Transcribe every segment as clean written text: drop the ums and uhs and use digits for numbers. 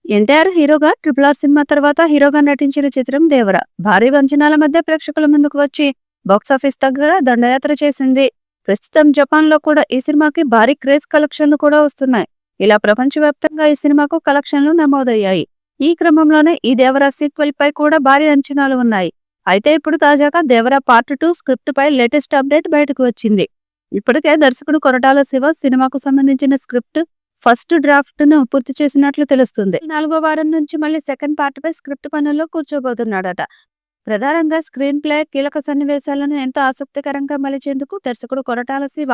ఎన్టీఆర్ హీరోగా RRR cinema తర్వాత హీరోగా నటించిన చిత్రం దేవర భారీ అంచనాల మధ్య ప్రేక్షకుల ముందుకు వచ్చి బాక్సాఫీస్ దగ్గర దండయాత్ర చేసింది. ప్రస్తుతం జపాన్ లో కూడా ఈ సినిమాకి భారీ క్రేజ్ కలెక్షన్లు కూడా వస్తున్నాయి. ఇలా ప్రపంచవ్యాప్తంగా ఈ సినిమాకు కలెక్షన్లు నమోదయ్యాయి. ఈ క్రమంలోనే ఈ దేవర సీక్వెల్ పై కూడా భారీ అంచనాలు ఉన్నాయి. అయితే ఇప్పుడు తాజాగా దేవర పార్ట్ 2 స్క్రిప్ట్ పై లేటెస్ట్ అప్డేట్ బయటకు వచ్చింది. ఇప్పటికే దర్శకుడు కొరటాల శివ సినిమాకు సంబంధించిన స్క్రిప్ట్ ఫస్ట్ డ్రాఫ్ట్ ను పూర్తి చేసినట్లు తెలుస్తుంది. 4వ వారం నుంచి మళ్ళీ సెకండ్ పార్ట్ పై స్క్రిప్ట్ పనుల్లో కూర్చోబోతున్నాడట. ప్రధానంగా స్క్రీన్ ప్లే, కీలక సన్నివేశాలను ఎంతో ఆసక్తికరంగా మలిచేందుకు దర్శకుడు కొరటాల శివ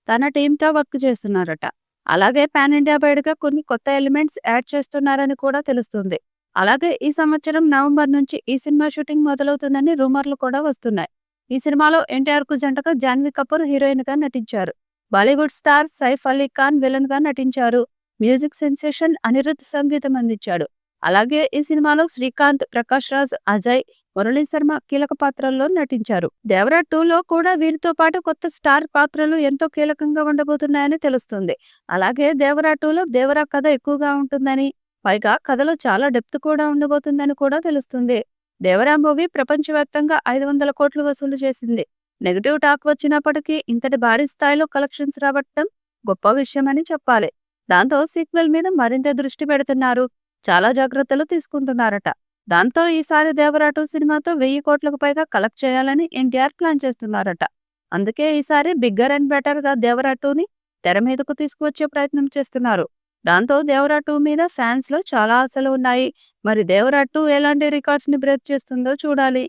తన టీంతో వర్క్ చేస్తున్నారట. అలాగే పాన్ ఇండియా బయటగా కొన్ని కొత్త ఎలిమెంట్స్ యాడ్ చేస్తున్నారని కూడా తెలుస్తుంది. అలాగే ఈ సంవత్సరం నవంబర్ నుంచి ఈ సినిమా షూటింగ్ మొదలవుతుందని రూమర్లు కూడా వస్తున్నాయి. ఈ సినిమాలో ఎన్టీఆర్ కు జంటగా జాన్వీ కపూర్ హీరోయిన్ గా నటించారు. బాలీవుడ్ స్టార్ సైఫ్ అలీ ఖాన్ విలన్ గా నటించారు. మ్యూజిక్ సెన్సేషన్ అనిరుద్ సంగీతం అందించాడు. అలాగే ఈ సినిమాలో శ్రీకాంత్, ప్రకాష్ రాజ్, అజయ్, మురళీ శర్మ కీలక పాత్రల్లో నటించారు. దేవరా 2లో కూడా వీరితో పాటు కొత్త స్టార్ పాత్రలు ఎంతో కీలకంగా ఉండబోతున్నాయని తెలుస్తుంది. అలాగే దేవరా 2లో దేవరా కథ ఎక్కువగా ఉంటుందని, పైగా కథలో చాలా డెప్త్ కూడా ఉండబోతుందని కూడా తెలుస్తుంది. దేవరా మూవీ ప్రపంచవ్యాప్తంగా 500 కోట్లు వసూలు చేసింది. నెగటివ్ టాక్ వచ్చినప్పటికీ ఇంతటి భారీ స్థాయిలో కలెక్షన్స్ రాబట్టడం గొప్ప విషయమని చెప్పాలి. దాంతో సీక్వెల్ మీద మరింత దృష్టి పెడుతున్నారు. చాలా జాగ్రత్తలు తీసుకుంటున్నారట. దాంతో ఈసారి దేవరా 2 సినిమాతో 1000 కోట్లకు పైగా కలెక్ట్ చేయాలని ఎన్టీఆర్ ప్లాన్ చేస్తున్నారట. అందుకే ఈసారి బిగ్గర్ అండ్ బెటర్ గా దేవరా 2ని తెర మీదకు తీసుకువచ్చే ప్రయత్నం చేస్తున్నారు. దాంతో దేవరా 2 మీద ఫ్యాన్స్ లో చాలా ఆశలు ఉన్నాయి. మరి దేవరా 2 ఎలాంటి రికార్డ్స్ ని బ్రేక్ చేస్తుందో చూడాలి.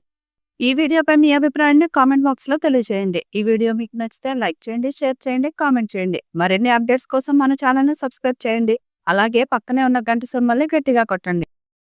ఈ వీడియోపై మీ అభిప్రాయాన్ని కామెంట్ బాక్స్ లో తెలియజేయండి. ఈ వీడియో మీకు నచ్చితే లైక్ చేయండి, షేర్ చేయండి, కామెంట్ చేయండి. మరిన్ని అప్డేట్స్ కోసం మన ఛానల్ ని సబ్స్క్రైబ్ చేయండి. అలాగే పక్కనే ఉన్న గంట సింబల్ని గట్టిగా కొట్టండి.